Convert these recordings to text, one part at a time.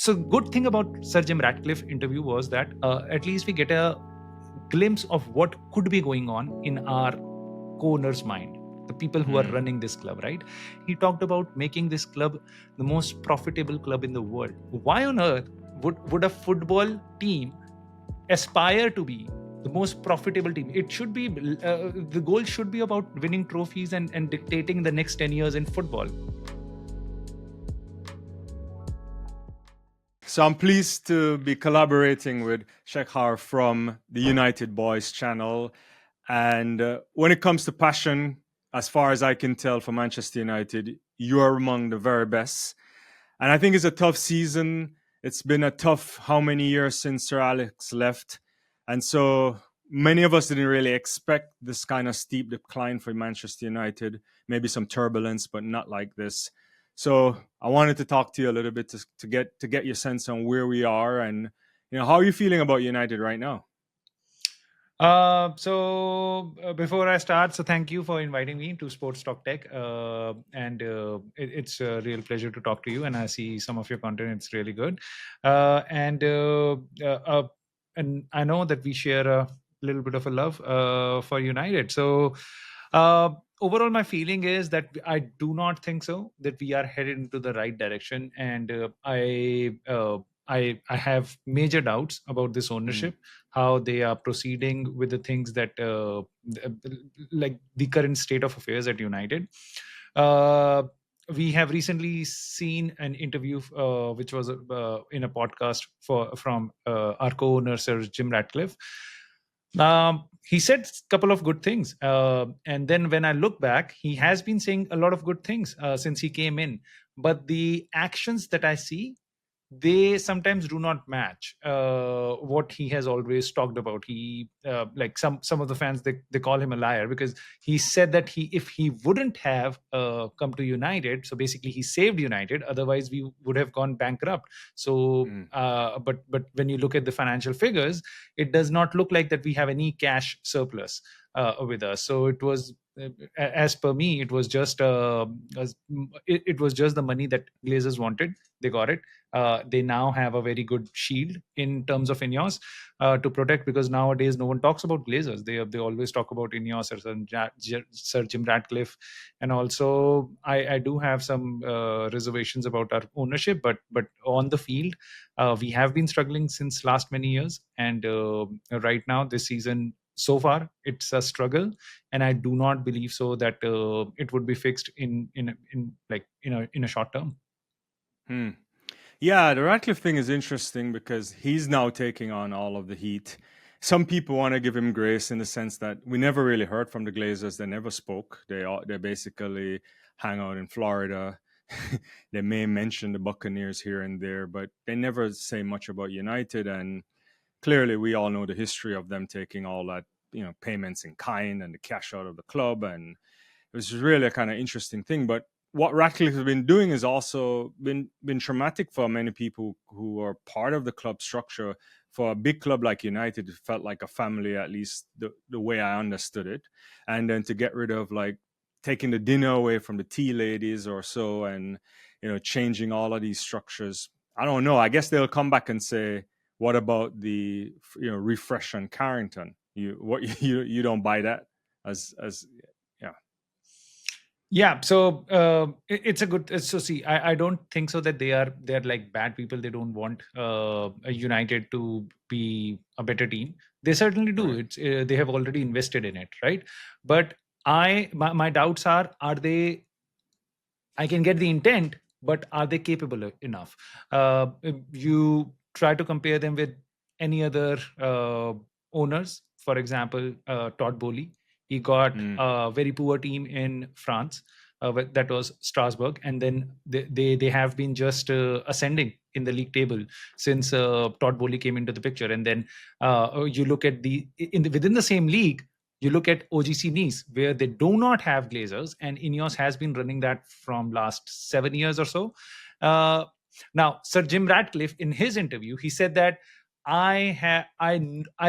So good thing about Sir Jim Ratcliffe interview was that at least we get a glimpse of what could be going on in our co-owner's mind, the people who are running this club, right? He talked about making this club the most profitable club in the world. Why on earth would a football team aspire to be the most profitable team? It should be the goal should be about winning trophies and dictating the next 10 years in football. So I'm pleased to be collaborating with Shekhar from the United Boys channel. And when it comes to passion, as far as I can tell for Manchester United, you are among the very best. And I think it's a tough season. It's been a tough how many years since Sir Alex left. And so many of us didn't really expect this kind of steep decline for Manchester United. Maybe some turbulence, but not like this. So I wanted to talk to you a little bit to get your sense on where we are and how are you feeling about United right now? Before I start, so thank you for inviting me to Sports Talk Tech, and it's a real pleasure to talk to you. And I see some of your content; it's really good, and I know that we share a little bit of a love for United. So overall, my feeling is that I do not think so that we are headed into the right direction, and I have major doubts about this ownership, how they are proceeding with the things that like the current state of affairs at United. We have recently seen an interview which was in a podcast from our co-owner Sir Jim Ratcliffe. He said a couple of good things, and then when I look back, he has been saying a lot of good things since he came in, but the actions that I see, they sometimes do not match what he has always talked about. He like some of the fans, they call him a liar because he said that if he wouldn't have come to United, so basically he saved United, otherwise we would have gone bankrupt. So but when you look at the financial figures, it does not look like that we have any cash surplus with us. So it was as per me, it was just it was just the money that Glazers wanted. They got it. They now have a very good shield in terms of INEOS to protect, because nowadays no one talks about Glazers. They always talk about INEOS or Sir Jim Ratcliffe, and also I do have some reservations about our ownership, but on the field we have been struggling since last many years, and right now this season so far it's a struggle, and I do not believe so that it would be fixed in a short term. Yeah, the Ratcliffe thing is interesting because he's now taking on all of the heat. Some people want to give him grace in the sense that we never really heard from the Glazers. They never spoke. They basically hang out in Florida. They may mention the Buccaneers here and there, but they never say much about United. And clearly, we all know the history of them taking all that, payments in kind and the cash out of the club. And it was really a kind of interesting thing. But what Ratcliffe has been doing has also been traumatic for many people who are part of the club structure. For a big club like United, it felt like a family, at least the way I understood it. And then to get rid of like taking the dinner away from the tea ladies or so, and changing all of these structures. I don't know. I guess they'll come back and say, "What about the refresh on Carrington? You don't buy that as yeah." Yeah, so it's a good. So see, I don't think so that they're like bad people. They don't want United to be a better team. They certainly do. Right. It's they have already invested in it, right? But my doubts are they? I can get the intent, but are they capable enough? You try to compare them with any other owners. For example, Todd Bowley. He got a very poor team in France. That was Strasbourg, and then they have been just ascending in the league table since Todd Bowley came into the picture. And then you look at within the same league, you look at OGC Nice, where they do not have Glazers, and INEOS has been running that from last 7 years or so. Now, Sir Jim Ratcliffe, in his interview, he said that I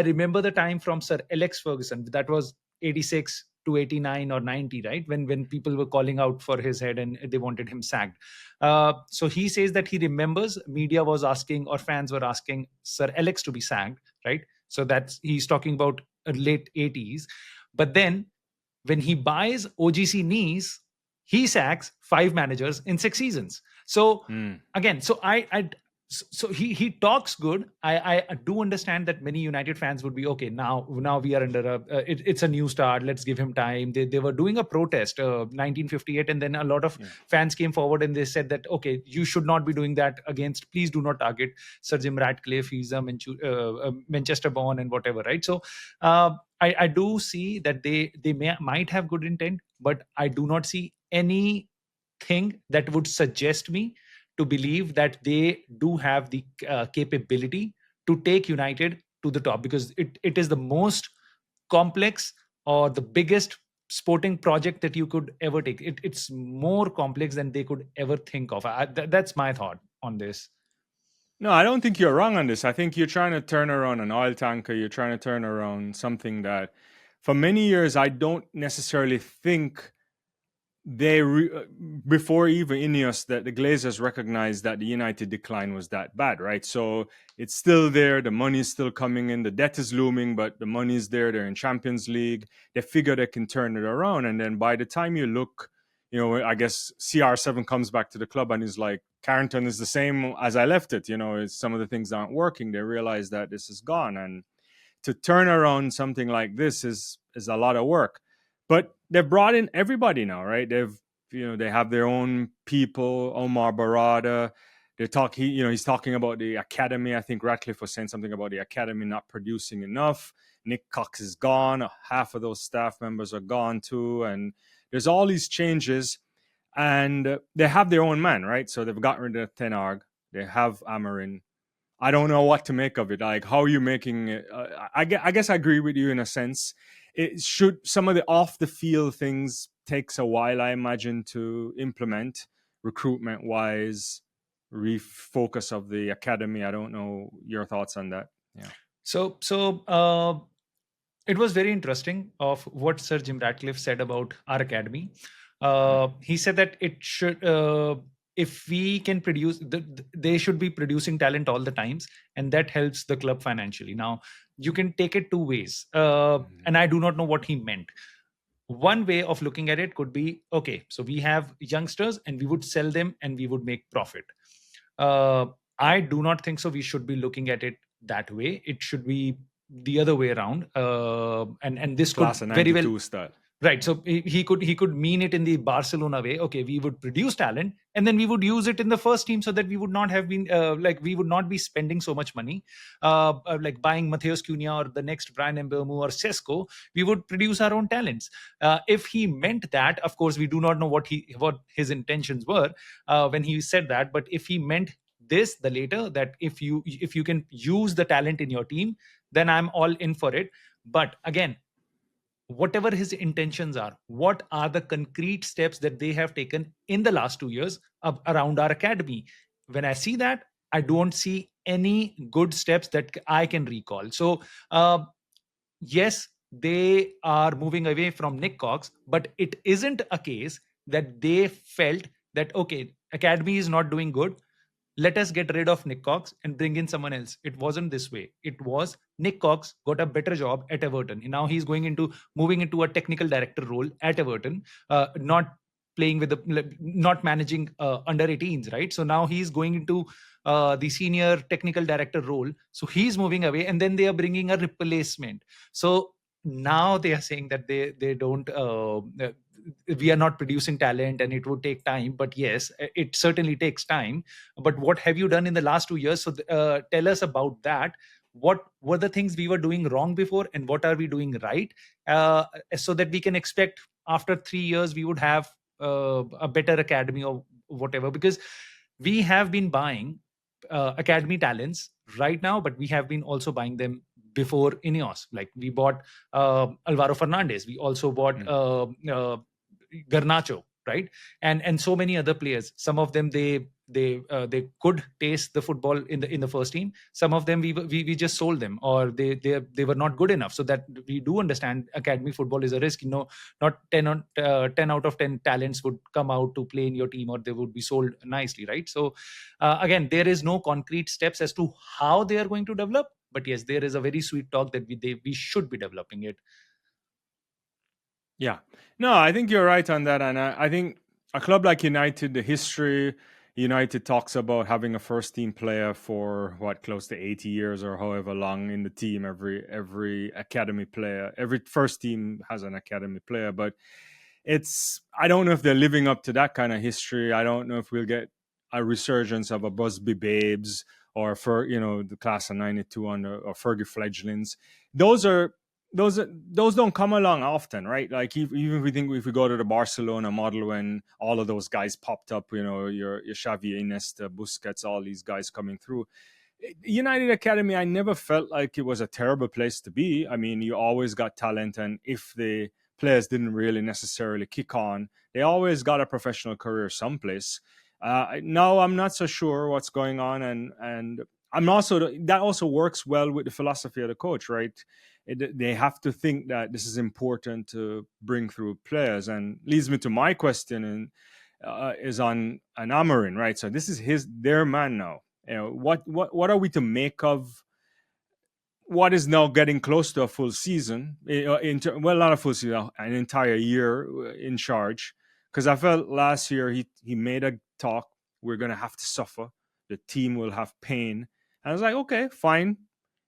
remember the time from Sir Alex Ferguson. That was 86, to 89 or 90, right? When people were calling out for his head and they wanted him sacked. So he says that he remembers media was asking, or fans were asking, Sir Alex to be sacked, right? So that's, he's talking about late 80s. But then when he buys OGC Nice, he sacks 5 managers in 6 seasons. So again, so he talks good. I do understand that many United fans would be okay. Now we are under it's a new start. Let's give him time. They were doing a protest 1958, and then a lot of fans came forward and they said that okay, you should not be doing that against. Please do not target Sir Jim Ratcliffe. He's a Manchester born and whatever, right? So I do see that they might have good intent, but I do not see anything that would suggest me to believe that they do have the capability to take United to the top, because it is the most complex or the biggest sporting project that you could ever take. It's more complex than they could ever think of. That's my thought on this. No, I don't think you're wrong on this. I think you're trying to turn around an oil tanker. You're trying to turn around something that, for many years, I don't necessarily think before even INEOS, that the Glazers recognized that the United decline was that bad, right? So it's still there. The money is still coming in. The debt is looming, but the money is there. They're in Champions League. They figure they can turn it around. And then by the time you look, I guess CR7 comes back to the club and is like, Carrington is the same as I left it. Some of the things aren't working. They realize that this is gone. And to turn around something like this is a lot of work. But they've brought in everybody now, right? They have their own people. Omar Barada. He's talking about the academy. I think Ratcliffe was saying something about the academy not producing enough. Nick Cox is gone. Half of those staff members are gone too. And there's all these changes. And they have their own man, right? So they've gotten rid of Ten Hag. They have Amorim. I don't know what to make of it. Like, how are you making it? I guess I agree with you in a sense. It should, some of the off the field things takes a while, I imagine, to implement, recruitment wise, refocus of the academy. I don't know your thoughts on that. Yeah. So it was very interesting of what Sir Jim Ratcliffe said about our academy. He said that it should, if we can produce, they should be producing talent all the times, and that helps the club financially. Now, you can take it two ways, and I do not know what he meant. One way of looking at it could be, okay, so we have youngsters and we would sell them and we would make profit. I do not think so. We should be looking at it that way. It should be the other way around. And this Class could of very 92 well, style. right. So he could mean it in the Barcelona way. Okay, we would produce talent and then we would use it in the first team, so that we would not have been we would not be spending so much money, like buying Matheus Cunha or the next Brian Mbeumo or Sesko. We would produce our own talents. If he meant that, of course, we do not know what his intentions were when he said that. But if he meant this, the later, that if you can use the talent in your team, then I'm all in for it. But again, whatever his intentions are, what are the concrete steps that they have taken in the last 2 years around our academy? When I see that, I don't see any good steps that I can recall. So yes, they are moving away from Nick Cox, but it isn't a case that they felt that, okay, academy is not doing good, let us get rid of Nick Cox and bring in someone else. It wasn't this way. It was Nick Cox got a better job at Everton. And now he's moving into a technical director role at Everton, not playing with not managing under 18s, right? So now he's going into the senior technical director role. So he's moving away, and then they are bringing a replacement. So now they are saying that they don't we are not producing talent and it would take time. But yes, it certainly takes time. But what have you done in the last 2 years? So tell us about that. What were the things we were doing wrong before, and what are we doing right, so that we can expect after 3 years we would have a better academy or whatever. Because we have been buying academy talents right now, but we have been also buying them before INEOS. Like we bought Alvaro Fernandez. We also bought Garnacho. right? And so many other players. Some of them they could taste the football in the first team. Some of them we just sold them, or they were not good enough. So that we do understand academy football is a risk. Not 10 out of 10 talents would come out to play in your team, or they would be sold nicely, right? So again, there is no concrete steps as to how they are going to develop, but yes, there is a very sweet talk that we should be developing it. Yeah. No, I think you're right on that. And I think a club like United, the history, United talks about having a first team player for what, close to 80 years or however long in the team. Every academy player, every first team has an academy player. But I don't know if they're living up to that kind of history. I don't know if we'll get a resurgence of a Busby Babes or for the class of '92 or Fergie Fledglings. Those are those don't come along often, right? Like even if we think if we go to the Barcelona model when all of those guys popped up, your Xavi, Iniesta, Busquets, all these guys coming through. United Academy, I never felt like it was a terrible place to be. I mean, you always got talent, and if the players didn't really necessarily kick on, they always got a professional career someplace. Now I'm not so sure what's going on, and I'm also that also works well with the philosophy of the coach, right? They have to think that this is important to bring through players, and leads me to my question, and is on an Amorim, right? So this is their man now. What are we to make of what is now getting close to a full season? Well, not a full season, an entire year in charge. Because I felt last year he made a talk. We're going to have to suffer. The team will have pain. And I was like, okay, fine.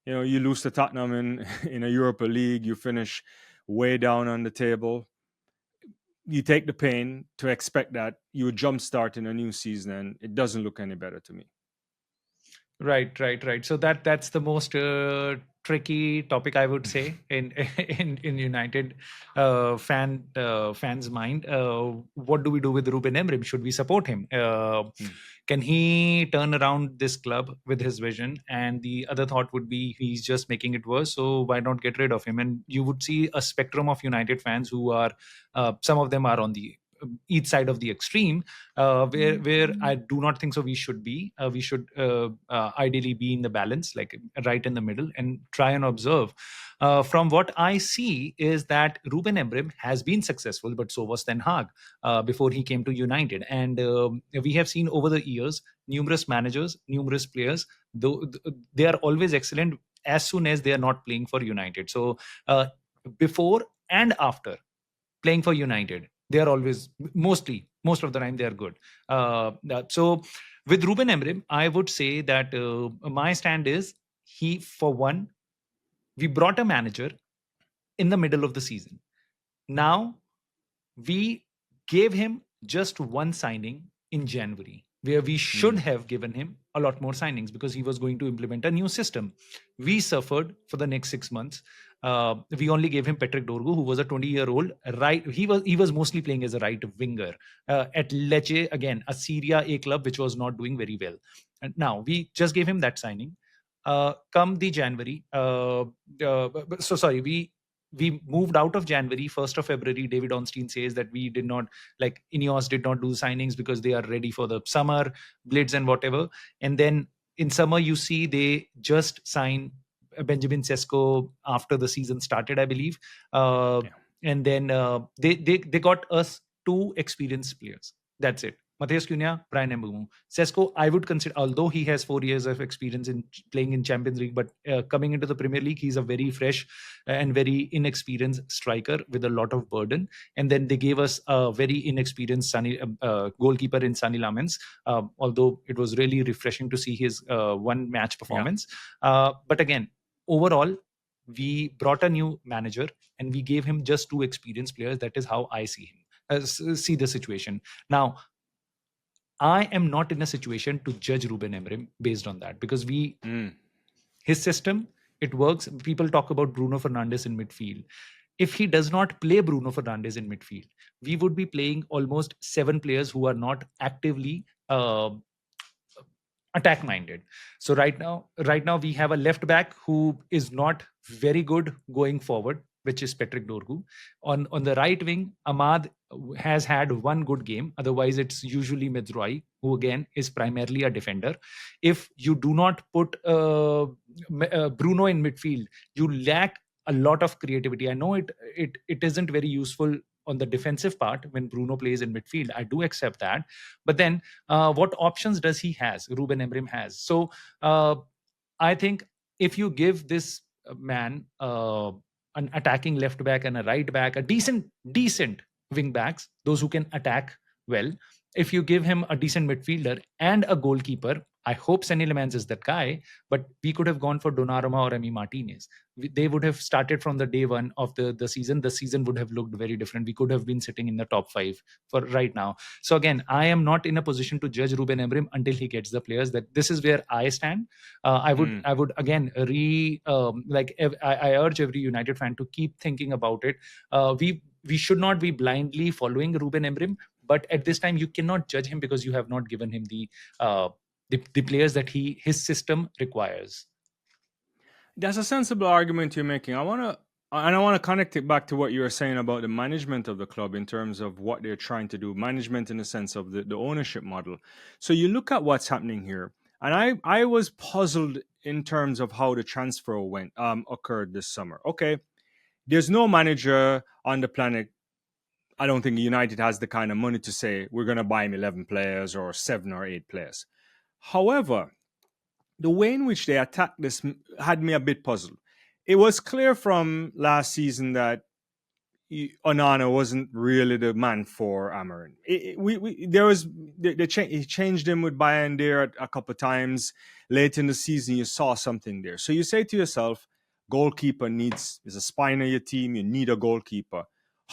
You lose to Tottenham in in a Europa League. You finish way down on the table. You take the pain to expect that you would jumpstart in a new season, and it doesn't look any better to me. Right. So that's the most tricky topic, I would say, in in United fans' mind. What do we do with Ruben Amorim? Should we support him? Can he turn around this club with his vision? And the other thought would be he's just making it worse. So why not get rid of him? And you would see a spectrum of United fans who are some of them are on the each side of the extreme, where I do not think so we should be. We should ideally be in the balance, like right in the middle, and try and observe. From what I see is that Ruben Amorim has been successful, but so was Ten Hag before he came to United. And we have seen over the years numerous managers, numerous players, though they are always excellent as soon as they are not playing for United. So before and after playing for United, they are always most of the time they are good. So with Ruben Amorim, I would say that my stand is for one, we brought a manager in the middle of the season. Now we gave him just one signing in January, where we should have given him a lot more signings because he was going to implement a new system. We suffered for the next 6 months. We only gave him Patrick Dorgu, who was a 20-year-old right. He was mostly playing as a right winger at Lecce, again a Serie A club which was not doing very well. And now we just gave him that signing. Come the January, so sorry, we moved out of January. 1st of February, David Ornstein says that we did not, like INEOS did not do signings because they are ready for the summer blitz and whatever. And then in summer, you see they just sign Benjamin Sesko after the season started, I believe. And then they got us two experienced players. That's it. Matheus Cunha, Brian Mbeumo. Sesko, I would consider, although he has 4 years of experience in playing in Champions League, but coming into the Premier League, he's a very fresh and very inexperienced striker with a lot of burden. And then they gave us a very inexperienced goalkeeper in Sunny Lamens, although it was really refreshing to see his one match performance. But again, overall, we brought a new manager and we gave him just two experienced players. That is how I see him, see the situation. Now, I am not in a situation to judge Ruben Amorim based on that because his system, it works. People talk about Bruno Fernandes in midfield. If he does not play Bruno Fernandes in midfield, we would be playing almost 7 players who are not actively attack minded. So right now we have a left back who is not very good going forward, which is Patrick Dorgu. On the right wing, Ahmad has had one good game. Otherwise, it's usually Mizrahi, who again is primarily a defender. If you do not put Bruno in midfield, you lack a lot of creativity. I know it isn't very useful on the defensive part when Bruno plays in midfield. I do accept that, but then what options does he has? Ruben Amorim has. So I think if you give this man an attacking left back and a right back, a decent wing backs, those who can attack well. If you give him a decent midfielder and a goalkeeper, I hope Senny Lemans is that guy, but we could have gone for Donnarumma or Emi Martinez. They would have started from the day one of the season. The season would have looked very different. We could have been sitting in the top 5 for right now. So again, I am not in a position to judge Ruben Amorim until he gets the players. That this is where I stand. I would again I urge every United fan to keep thinking about it. We should not be blindly following Ruben Amorim, but at this time you cannot judge him because you have not given him the players that his system requires. That's a sensible argument you're making. I want to connect it back to what you were saying about the management of the club in terms of what they're trying to do. Management in the sense of the ownership model. So you look at what's happening here, and I was puzzled in terms of how the transfer occurred this summer. Okay, there's no manager on the planet. I don't think United has the kind of money to say we're going to buy him 11 players or 7 or 8 players. However, the way in which they attacked this had me a bit puzzled. It was clear from last season that Onana wasn't really the man for Amorim. He changed him with Bayern there a couple of times. Late in the season, you saw something there. So you say to yourself, goalkeeper is a spine of your team. You need a goalkeeper.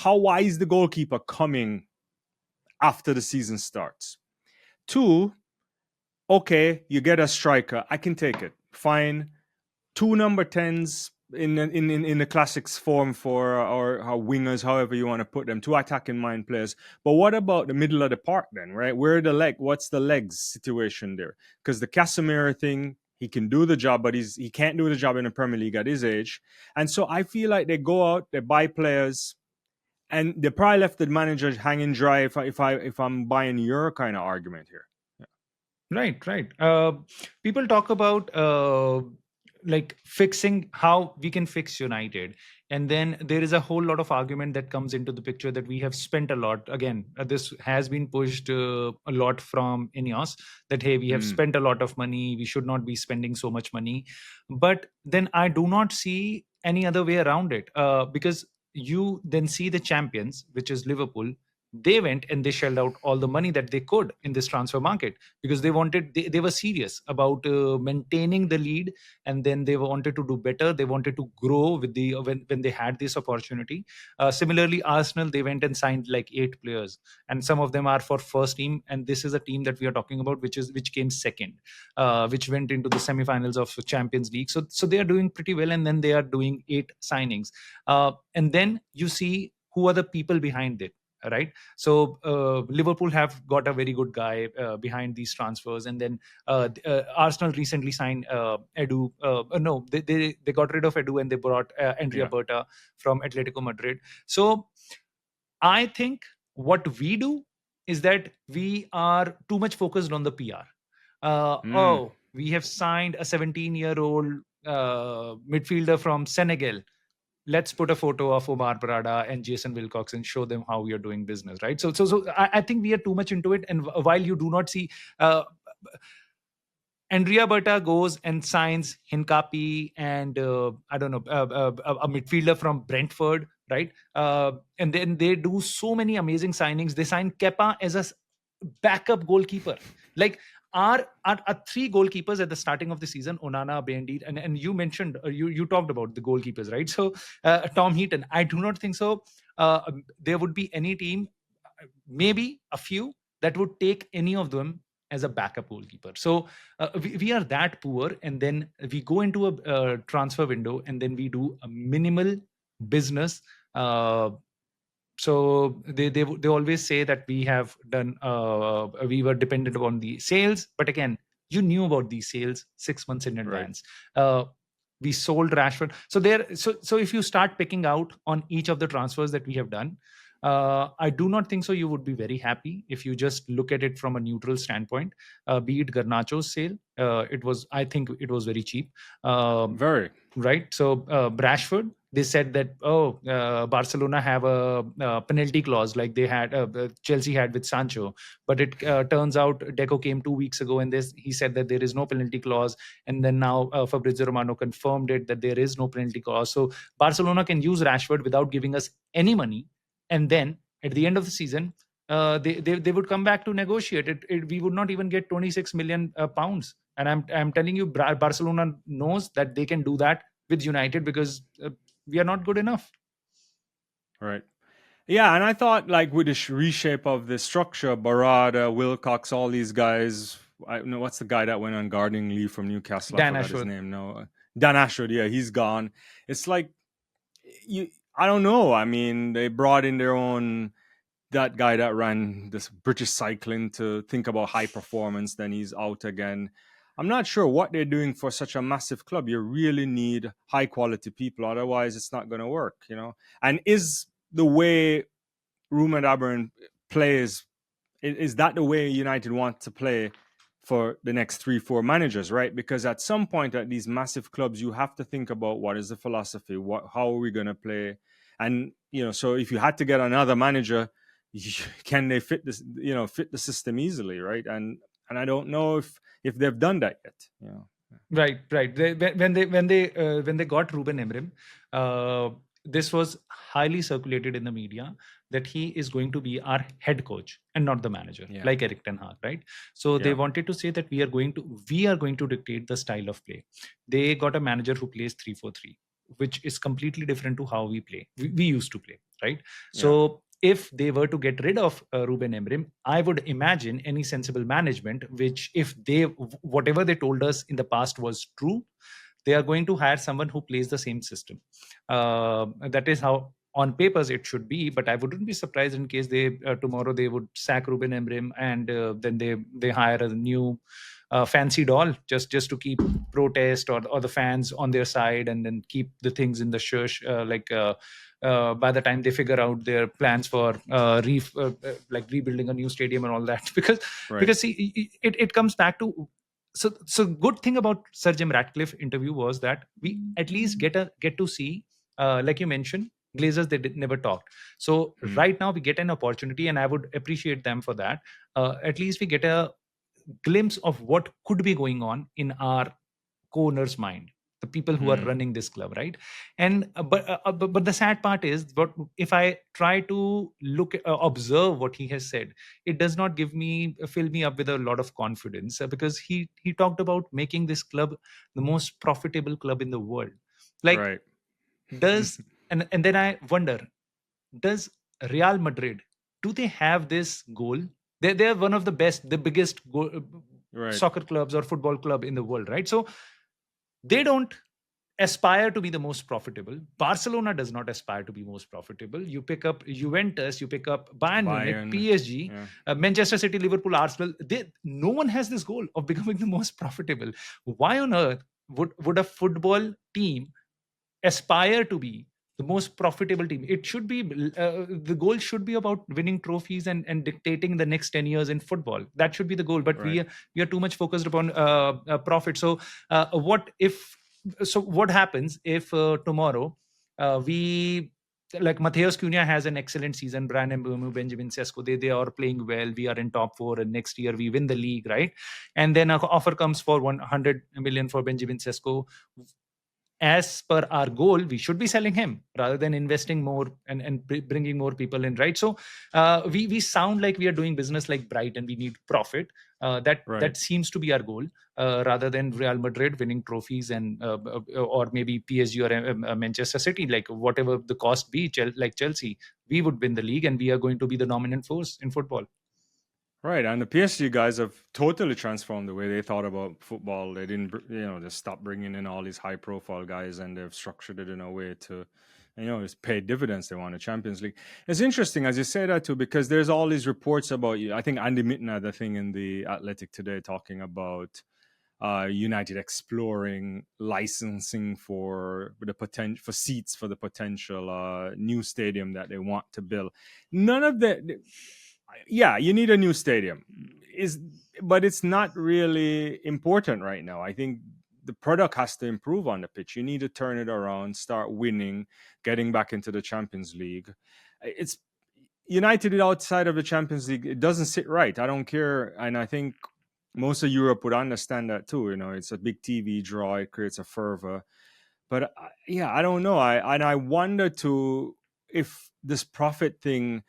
Why is the goalkeeper coming after the season starts? 2, okay, you get a striker. I can take it. Fine. 2 number 10s in the classics form for or wingers, however you want to put them, 2 attacking mind players. But what about the middle of the park then, right? What's the legs situation there? Because the Casemiro thing, he can do the job, but he can't do the job in the Premier League at his age. And so I feel like they go out, they buy players, and they probably left the manager hanging dry if I'm buying your kind of argument here. Right. People talk about like fixing how we can fix United, and then there is a whole lot of argument that comes into the picture that we have spent a lot. Again, this has been pushed a lot from INEOS that hey, we have spent a lot of money. We should not be spending so much money, but then I do not see any other way around it because you then see the champions, which is Liverpool. They went and they shelled out all the money that they could in this transfer market because they were serious about maintaining the lead, and then they wanted to do better. They wanted to grow with when they had this opportunity. Similarly, Arsenal, they went and signed like 8 players, and some of them are for first team, and this is a team that we are talking about which came second, which went into the semifinals of Champions League. So they are doing pretty well, and then they are doing 8 signings, and then you see who are the people behind it, right? So Liverpool have got a very good guy behind these transfers, and then Arsenal recently signed Edu. No, they got rid of Edu and they brought Andrea Berta from Atletico Madrid. So I think what we do is that we are too much focused on the PR. Oh, we have signed a 17-year-old midfielder from Senegal. Let's put a photo of Omar Parada and Jason Wilcox and show them how we are doing business, right? So I think we are too much into it. And while you do not see Andrea Berta goes and signs Hincapi and I don't know a midfielder from Brentford, right? And then they do so many amazing signings. They sign Kepa as a backup goalkeeper. Like our 3 goalkeepers at the starting of the season, Onana, Bendy, and you mentioned you talked about the goalkeepers, right? So Tom Heaton, I do not think so. There would be any team, maybe a few, that would take any of them as a backup goalkeeper. So we are that poor, and then we go into a transfer window, and then we do a minimal business. So they always say that we have done we were dependent on the sales, but again, you knew about these sales 6 months in advance. We sold Rashford. So if you start picking out on each of the transfers that we have done, I do not think so. You would be very happy if you just look at it from a neutral standpoint. Be it Garnacho's sale, I think it was very cheap. Um Very. right? So Brashford, they said that Barcelona have a, penalty clause like they had Chelsea had with Sancho, but it turns out Deco came 2 weeks ago and he said that there is no penalty clause, and then now Fabrizio Romano confirmed it that there is no penalty clause. So Barcelona can use Rashford without giving us any money, and then at the end of the season. They would come back to negotiate it. We would not even get 26 million pounds, and I'm telling you, Barcelona knows that they can do that with United because we are not good enough. Right. Yeah, and I thought like with the reshape of the structure, Barada, Wilcox, all these guys. I don't know what's the guy that went on gardening leave from Newcastle. I Dan forgot his Ashworth. name. No, Dan Ashford. Yeah, he's gone. It's like you. I don't know. I mean, they brought in their own that guy that ran this British cycling to think about high performance. Then he's out again. I'm not sure what they're doing for such a massive club. You really need high quality people, otherwise it's not going to work. And is the way Ruben Amorim plays, is that the way United want to play for the next 3-4 managers, right? Because at some point at these massive clubs, you have to think about what is the philosophy, how are we going to play, and so if you had to get another manager, can they fit this, fit the system easily, right? And I don't know if they've done that yet. Right. When they got Ruben Amorim, this was highly circulated in the media that he is going to be our head coach and not the manager, Yeah. like Eric Ten Hag, right? So they Yeah. wanted to say that we are going to dictate the style of play. They got a manager who plays 3-4-3, which is completely different to how we play. We used to play, right? So if they were to get rid of Ruben Amorim, I would imagine any sensible management, which if whatever they told us in the past was true, they are going to hire someone who plays the same system. That is how on papers it should be, but I wouldn't be surprised in case they tomorrow they would sack Ruben Amorim and then they hire a new fancy doll just to keep protest or the fans on their side, and then keep the things in the shush by the time they figure out their plans for like rebuilding a new stadium and all that. because Right. because see, it comes back to, so good thing about Sir Jim Ratcliffe interview was that we at least get to see, like you mentioned, Glazers, they never talked. So right now we get an opportunity, and I would appreciate them for that. At least we get a glimpse of what could be going on in our co-owner's mind, the people who are running this club, right? And but the sad part is, what if I try to observe what he has said, it does not fill me up with a lot of confidence, because he talked about making this club the most profitable club in the world. Like, Right. does and then I wonder, does Real Madrid, do they have this goal? They are one of the biggest Right. soccer clubs or football club in the world, right? So they don't aspire to be the most profitable. Barcelona does not aspire to be most profitable. You pick up Juventus, you pick up Bayern Munich, PSG, Manchester City, Liverpool, Arsenal. No one has this goal of becoming the most profitable. Why on earth would a football team aspire to be the most profitable team? It should be, the goal should be about winning trophies and dictating the next 10 years in football. That should be the goal, but we are too much focused upon profit. So what happens if tomorrow we, like, Mateus Cunha has an excellent season, Brian Mbeumo, Benjamin Sesko, they are playing well, we are in top 4, and next year we win the league, right? And then an offer comes for 100 million for Benjamin Sesko. As per our goal, we should be selling him rather than investing more and bringing more people in, right? So we sound like we are doing business like Bright and we need profit. That seems to be our goal, rather than Real Madrid winning trophies and or maybe PSG or Manchester City, like whatever the cost be, like Chelsea, we would win the league and we are going to be the dominant force in football. Right, and the PSG guys have totally transformed the way they thought about football. They didn't, they stopped bringing in all these high-profile guys, and they've structured it in a way to, it's paid dividends. They won a Champions League. It's interesting, as you say that too, because there's all these reports about you. I think Andy Mitten had a thing in the Athletic today talking about United exploring licensing for the potential for seats for the potential new stadium that they want to build. None of the yeah, you need a new stadium is, but it's not really important right now. I think the product has to improve on the pitch. You need to turn it around, start winning, getting back into the Champions League. It's United outside of the Champions League. It doesn't sit right. I don't care, and I think most of Europe would understand that too. You know, it's a big TV draw. It creates a fervor. But yeah, I don't know. I wonder too if this profit thing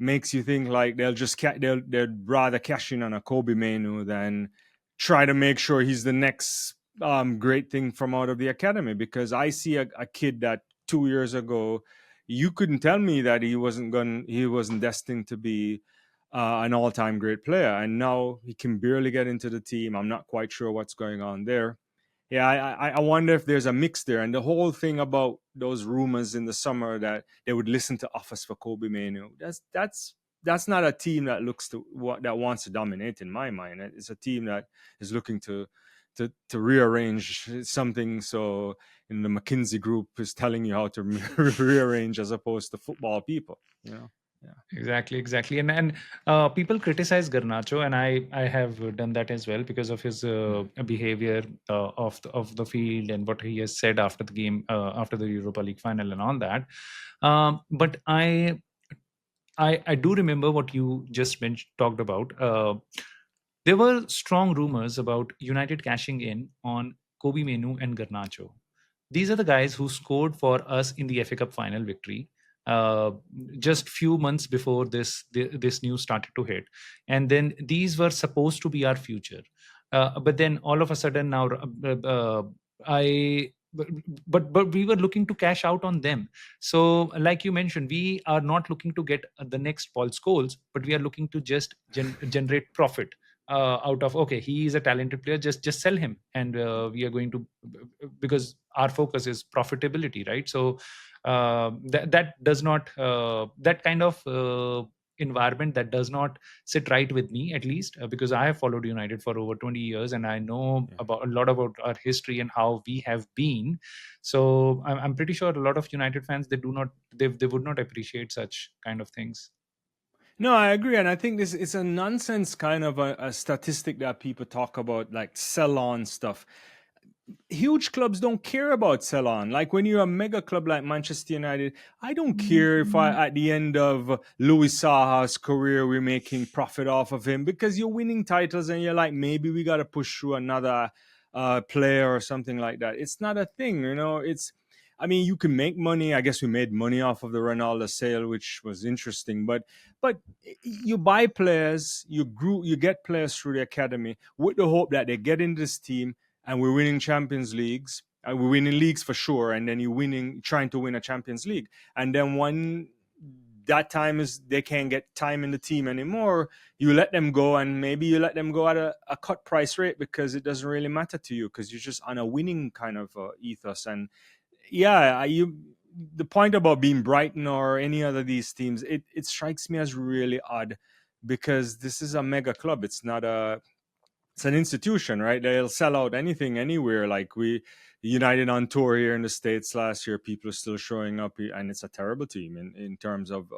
makes you think like they'd rather cash in on a Kobe Manu than try to make sure he's the next great thing from out of the academy. Because I see a kid that 2 years ago you couldn't tell me that he wasn't destined to be an all-time great player, and now he can barely get into the team. I'm not quite sure what's going on there. Yeah, I wonder if there's a mix there. And the whole thing about those rumors in the summer that they would listen to offers for Kobe Manu, that's not a team that looks to what that wants to dominate in my mind. It's a team that is looking to rearrange something. So in the McKinsey group is telling you how to rearrange as opposed to football people, you know. Yeah. Exactly, and people criticize Garnacho, and I have done that as well because of his behavior of the field and what he has said after the game, after the Europa League final, and all that. But I do remember what you just talked about. There were strong rumors about United cashing in on Kobe Menu and Garnacho. These are the guys who scored for us in the FA Cup final victory uh, just few months before this news started to hit, and then these were supposed to be our future. But then all of a sudden now, I. But we were looking to cash out on them. So, like you mentioned, we are not looking to get the next Paul Scholes, but we are looking to just generate profit out of, okay, he is a talented player, just sell him, and we are going to, because our focus is profitability, right? So that does not, that kind of environment, that does not sit right with me, at least, because I have followed United for over 20 years, and I know Yeah. about a lot about our history and how we have been. So I'm pretty sure a lot of United fans, they would not appreciate such kind of things. No, I agree, and I think this is a nonsense kind of a statistic that people talk about, like sell-on stuff. Huge clubs don't care about sell-on. Like when you're a mega club like Manchester United, I don't care if at the end of Louis Saha's career we're making profit off of him, because you're winning titles and you're like, maybe we got to push through another player or something like that. It's not a thing, you know. I mean, you can make money. I guess we made money off of the Ronaldo sale, which was interesting. But you buy players, you get players through the academy with the hope that they get into this team, and we're winning Champions Leagues. We're winning leagues for sure, and then trying to win a Champions League. And then when that time is, they can't get time in the team anymore, you let them go, and maybe you let them go at a cut price rate because it doesn't really matter to you because you're just on a winning kind of ethos. And yeah, the point about being Brighton or any other of these teams, it strikes me as really odd because this is a mega club. It's an institution, right? They'll sell out anything anywhere. Like we United on tour here in the States last year, people are still showing up, and it's a terrible team in terms of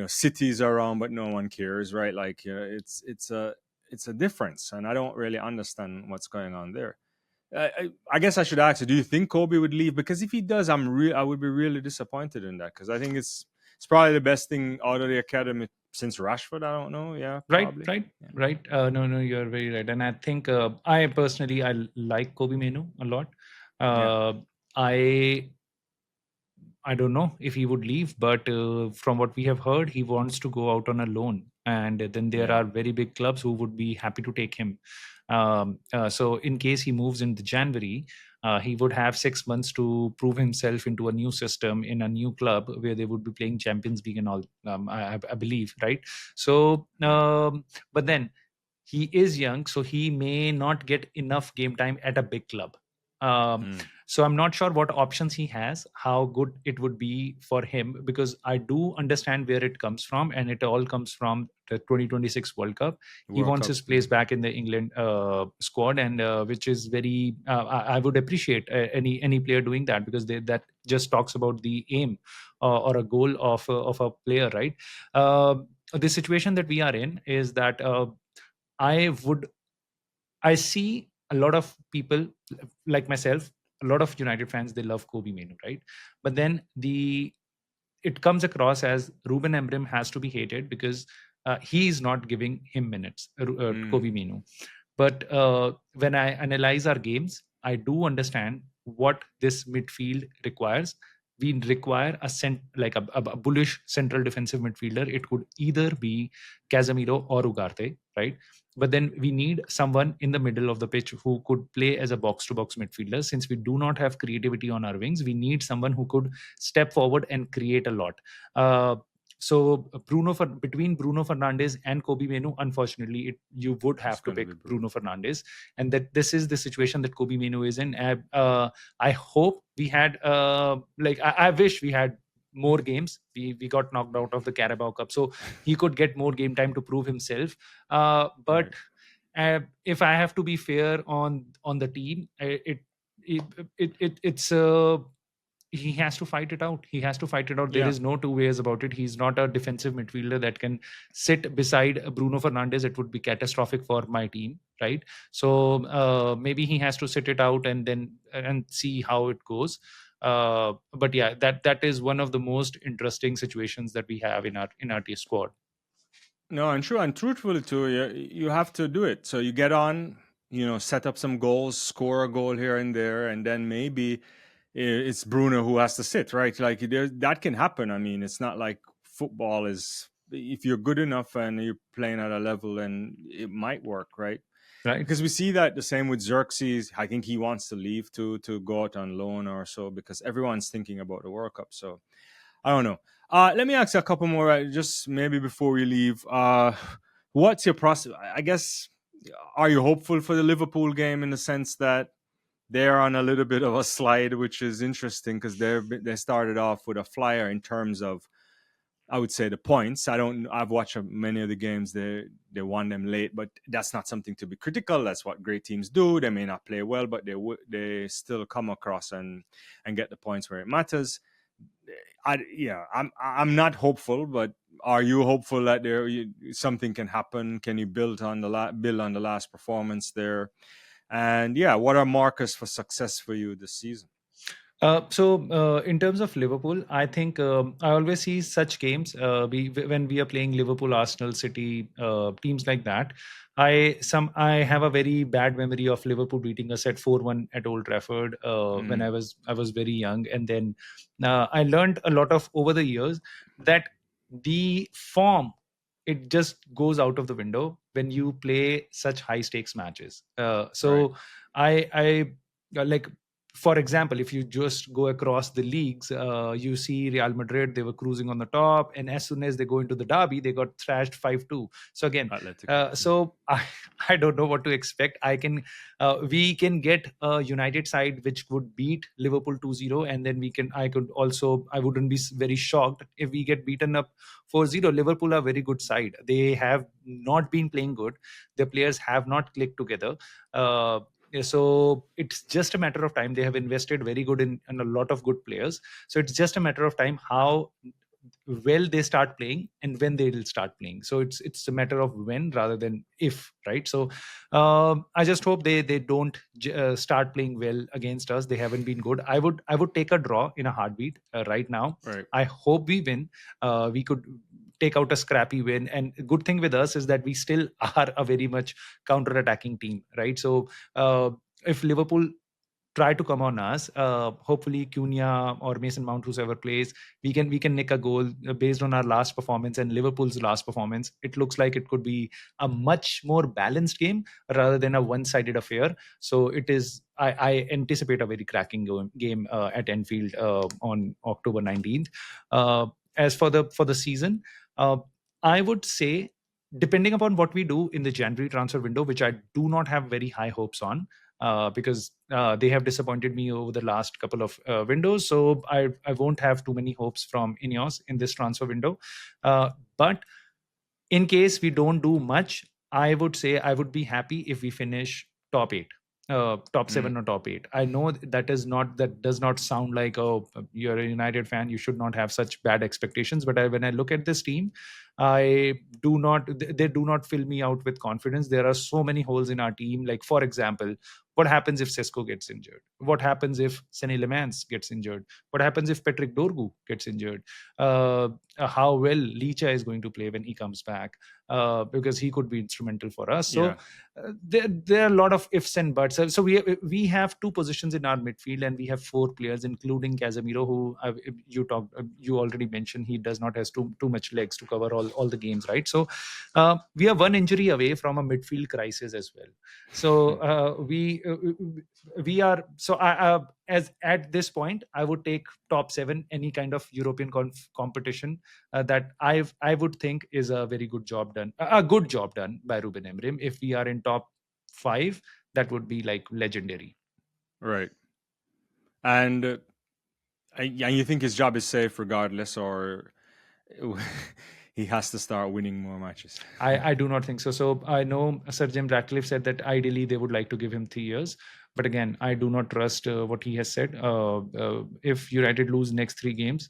cities around, but no one cares, right? Like it's a difference, and I don't really understand what's going on there. I guess I should ask you: do you think Kobe would leave? Because if he does, I would be really disappointed in that because I think it's probably the best thing out of the academy since Rashford. I don't know. Yeah, Right, probably. right, Yeah. right. No, you're very right. And I think I personally, I like Kobe Menu a lot. Yeah. Uh, I I don't know if he would leave, but from what we have heard, he wants to go out on a loan, and then there Yeah. are very big clubs who would be happy to take him. So, in case he moves in the January, he would have 6 months to prove himself into a new system in a new club where they would be playing Champions League and all. I believe, right? So, Yeah. but then he is young, so he may not get enough game time at a big club. Mm. So I'm not sure what options he has, how good it would be for him, because I do understand where it comes from, and it all comes from the 2026 World Cup. He World wants Cup. his place back in the England squad, and which is very. I would appreciate any player doing that, because that just talks about the aim or a goal of a player, right? The situation that we are in is that I would I see a lot of people like myself, a lot of United fans, they love Kobe Menu, right? But then it comes across as Ruben Amorim has to be hated because he is not giving him minutes, Mm. Kobe Menu. But when I analyze our games, I do understand what this midfield requires. We require like a bullish central defensive midfielder. It could either be Casemiro or Ugarte, right? But then we need someone in the middle of the pitch who could play as a box to box midfielder. Since we do not have creativity on our wings, we need someone who could step forward and create a lot. So between Bruno Fernandes and Kobe Menu, unfortunately, you would It's have to going to pick be Bruno. Bruno Fernandes, and that this is the situation that Kobe Menu is in. I hope we had I wish we had more games. We got knocked out of the Carabao Cup, so he could get more game time to prove himself. But Right. if I have to be fair on the team, it, it's he has to fight it out. He has to fight it out. There Yeah. is no two ways about it. He's not a defensive midfielder that can sit beside Bruno Fernandes. It would be catastrophic for my team, right? So maybe he has to sit it out and see how it goes. But yeah, that is one of the most interesting situations that we have in our T squad. No, and true, and truthfully too, you have to do it. So you get on, set up some goals, score a goal here and there, and then maybe it's Bruno who has to sit, right? Like that can happen. I mean, it's not like football is. If you're good enough and you're playing at a level, then it might work, right? Right. Because we see that the same with Xerxes. I think he wants to leave to go out on loan or so because everyone's thinking about the World Cup. So I don't know. Let me ask you a couple more, just maybe before we leave. What's your process? I guess, are you hopeful for the Liverpool game in the sense that they're on a little bit of a slide, which is interesting because they started off with a flyer in terms of, I would say, the points. I've watched many of the games. They won them late, but that's not something to be critical. That's what great teams do. They may not play well, but they still come across and get the points where it matters. I'm not hopeful, but are you hopeful that something can happen? Can you build on the last performance there? And yeah, what are markers for success for you this season? In terms of Liverpool, I think I always see such games. When we are playing Liverpool, Arsenal, City, teams like that. I have a very bad memory of Liverpool beating us at 4-1 at Old Trafford when Mm, I was very young, and then I learned a lot of over the years that the form, it just goes out of the window when you play such high stakes matches. right. I like, for example, if you just go across the leagues, you see Real Madrid, they were cruising on the top, and as soon as they go into the derby, they got thrashed 5-2. So again, Atletico. I don't know what to expect. We can get a United side which would beat Liverpool 2-0, and then I wouldn't be very shocked if we get beaten up 4-0. Liverpool are a very good side. They have not been playing good. Their players have not clicked together. Yeah, so it's just a matter of time. They have invested very good in a lot of good players. So it's just a matter of time how well they start playing and when they will start playing. So it's a matter of when rather than if, right? So I just hope they don't start playing well against us. They haven't been good. I would take a draw in a heartbeat right now. Right. I hope we win. We could take out a scrappy win, and good thing with us is that we still are a very much counter attacking team, right? So if Liverpool try to come on us, hopefully Cunha or Mason Mount, whoever plays, we can nick a goal based on our last performance and Liverpool's last performance. It looks like it could be a much more balanced game rather than a one-sided affair. So it is. I anticipate a very cracking game at Enfield on October 19th. As for the season, uh, I would say, depending upon what we do in the January transfer window, which I do not have very high hopes on, because they have disappointed me over the last couple of windows. So I won't have too many hopes from INEOS in this transfer window. But in case we don't do much, I would say I would be happy if we finish top eight, top seven or top eight. I know that does not sound like, oh, you're a United fan, you should not have such bad expectations. But when I look at this team, I do not, they do not fill me out with confidence. There are so many holes in our team. Like, for example, what happens if Sesko gets injured? What happens if Sene Lemans gets injured? What happens if Patrick Dorgu gets injured? How well Licha is going to play when he comes back, because he could be instrumental for us. So there are a lot of ifs and buts. So we have two positions in our midfield, and we have four players, including Casemiro, who you already mentioned he does not has too much legs to cover all the games, right? So we are one injury away from a midfield crisis as well. So we are so as at this point, I would take top seven, any kind of European competition that I would think is a very good job done, a good job done by Rúben Amorim. If we are in top five, that would be like legendary. Right. And you think his job is safe regardless, or he has to start winning more matches? I do not think so. So I know Sir Jim Ratcliffe said that ideally they would like to give him 3 years. But again, I do not trust what he has said. If United lose next 3 games,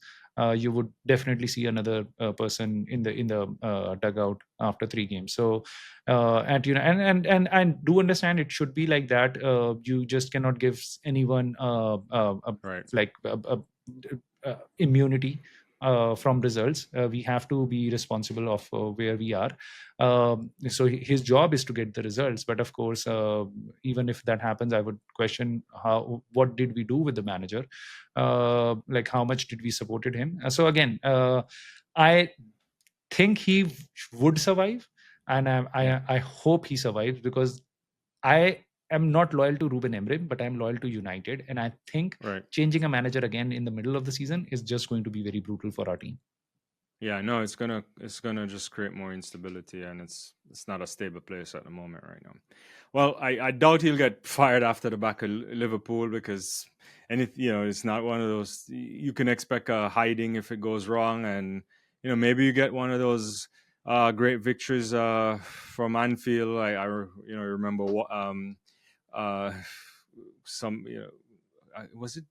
you would definitely see another person in the dugout after 3 games. So, and do understand it should be like that. You just cannot give anyone Right. like immunity from results. We have to be responsible of where we are. So his job is to get the results. But of course, even if that happens, I would question what did we do with the manager? Like, how much did we supported him? So again, I think he would survive, and I hope he survives, because I am not loyal to Ruben Amorim, but I'm loyal to United, and I think changing a manager again in the middle of the season is just going to be very brutal for our team. Yeah, no, it's gonna just create more instability, and it's not a stable place at the moment right now. Well, I doubt he'll get fired after the back of Liverpool, because it's not one of those you can expect a hiding if it goes wrong, and maybe you get one of those great victories from Anfield. I remember some was it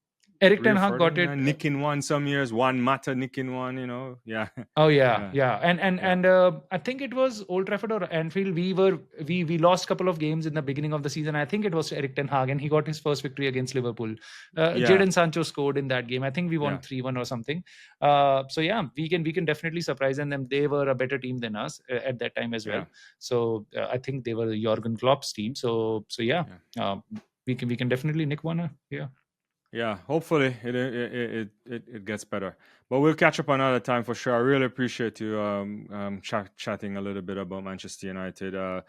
Eric Ten Hag got it. Nick in one some years, one Mata Nick in one, yeah. Oh yeah. And I think it was Old Trafford or Anfield. We lost a couple of games in the beginning of the season. I think it was Eric Ten Hag, and he got his first victory against Liverpool. Jadon Sancho scored in that game. I think we won 3-1 or something. So yeah, we can definitely surprise them. They were a better team than us at that time as well. So I think they were Jurgen Klopp's team. So yeah. We can definitely nick one. Yeah, hopefully it gets better. But we'll catch up another time for sure. I really appreciate you chatting a little bit about Manchester United.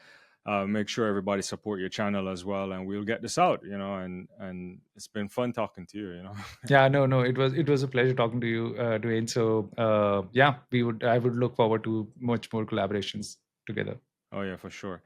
Make sure everybody support your channel as well, and we'll get this out. And it's been fun talking to you. Yeah, no, it was a pleasure talking to you, Dwayne. So I would look forward to much more collaborations together. Oh yeah, for sure.